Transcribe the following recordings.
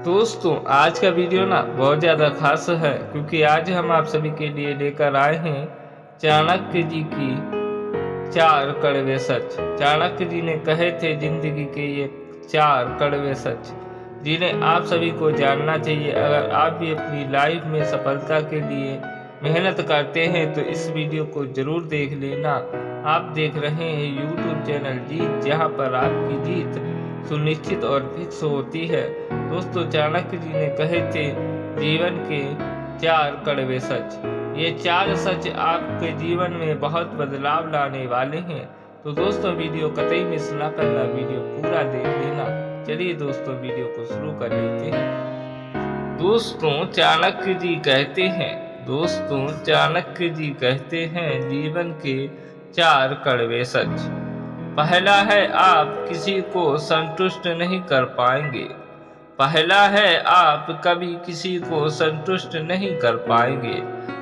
दोस्तों आज का वीडियो ना बहुत ज़्यादा खास है क्योंकि आज हम आप सभी के लिए लेकर आए हैं चाणक्य जी की 4 कड़वे सच। चाणक्य जी ने कहे थे जिंदगी के ये 4 कड़वे सच जिन्हें आप सभी को जानना चाहिए। अगर आप भी अपनी लाइफ में सफलता के लिए मेहनत करते हैं तो इस वीडियो को जरूर देख लेना। आप देख रहे हैं यूट्यूब चैनल जीत, जहां पर आपकी जीत सुनिश्चित और फिक्स होती है। दोस्तों चाणक्य जी ने कहे थे जीवन के 4 कड़वे सच। ये 4 सच आपके जीवन में बहुत बदलाव लाने वाले हैं। तो दोस्तों वीडियो कतई मिस ना करना, वीडियो पूरा देख लेना। चलिए दोस्तों वीडियो को शुरू कर लेते हैं। दोस्तों चाणक्य जी कहते हैं जीवन के 4 कड़वे सच। पहला है आप किसी को संतुष्ट नहीं कर पाएंगे। आप कभी किसी को संतुष्ट नहीं कर पाएंगे।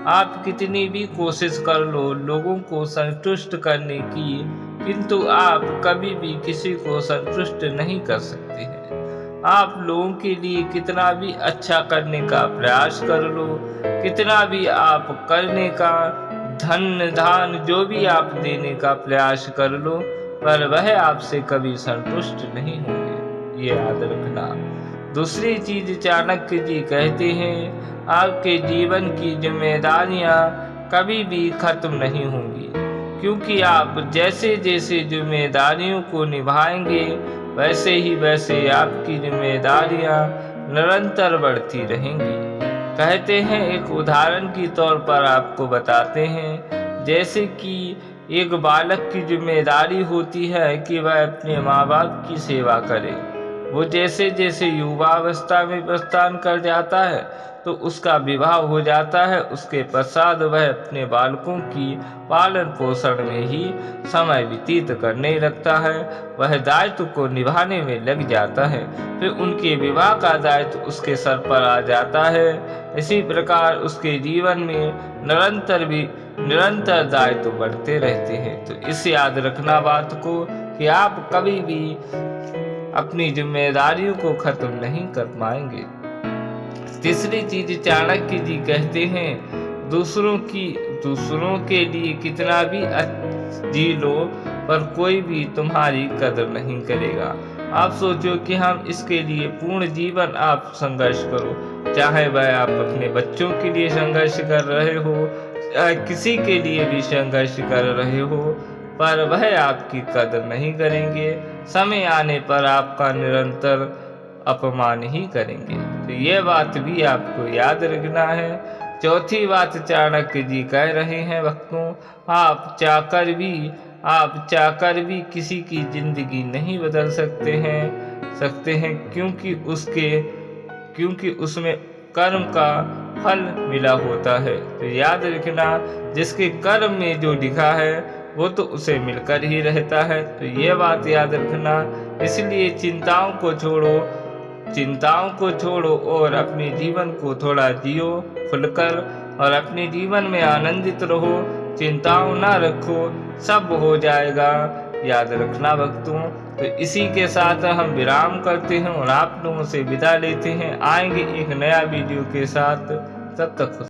आप कितनी भी कोशिश कर लो लोगों को संतुष्ट करने की, किंतु आप कभी भी किसी को संतुष्ट नहीं कर सकते हैं। आप लोगों के लिए कितना भी अच्छा करने का प्रयास कर लो, कितना भी आप करने का धन दान जो भी आप देने का प्रयास कर लो, पर वह आपसे कभी संतुष्ट नहीं होंगे, ये याद रखना। दूसरी चीज चाणक्य जी कहते हैं आपके जीवन की जिम्मेदारियां कभी भी खत्म नहीं होंगी, क्योंकि आप जैसे जैसे जिम्मेदारियों को निभाएंगे वैसे आपकी जिम्मेदारियां निरंतर बढ़ती रहेंगी। कहते हैं एक उदाहरण के तौर पर आपको बताते हैं, जैसे कि एक बालक की जिम्मेदारी होती है कि वह अपने माँ बाप की सेवा करे। वो जैसे जैसे युवावस्था में प्रस्थान कर जाता है तो उसका विवाह हो जाता है। उसके पश्चात वह अपने बालकों की पालन पोषण में ही समय व्यतीत करने लगता है। वह दायित्व को निभाने में लग जाता है। फिर उनके विवाह का दायित्व उसके सर पर आ जाता है। इसी प्रकार उसके जीवन में निरंतर दायित्व बढ़ते रहते हैं। तो इसे याद रखना बात को कि आप कभी भी अपनी जिम्मेदारियों को खत्म नहीं कर पाएंगे। तीसरी चीज चाणक्य जी कहते हैं दूसरों के लिए कितना भी जी लो पर कोई भी तुम्हारी कदर नहीं करेगा। आप सोचो कि हम इसके लिए पूर्ण जीवन आप संघर्ष करो, चाहे वह आप अपने बच्चों के लिए संघर्ष कर रहे हो, चाहे किसी के लिए भी संघर्ष कर रहे हो, पर वह आपकी कदर नहीं करेंगे। समय आने पर आपका निरंतर अपमान ही करेंगे। तो ये बात भी आपको याद रखना है। चौथी बात चाणक्य जी कह रहे हैं भक्तों, आप चाहकर भी किसी की जिंदगी नहीं बदल सकते हैं क्योंकि उसमें कर्म का फल मिला होता है। तो याद रखना जिसके कर्म में जो लिखा है वो तो उसे मिलकर ही रहता है। तो ये बात याद रखना। इसलिए चिंताओं को छोड़ो और अपने जीवन को थोड़ा जियो खुलकर, और अपने जीवन में आनंदित रहो। चिंताओं ना रखो, सब हो जाएगा, याद रखना भक्तों। तो इसी के साथ हम विराम करते हैं और आप लोगों से विदा लेते हैं। आएंगे एक नया वीडियो के साथ, तब तक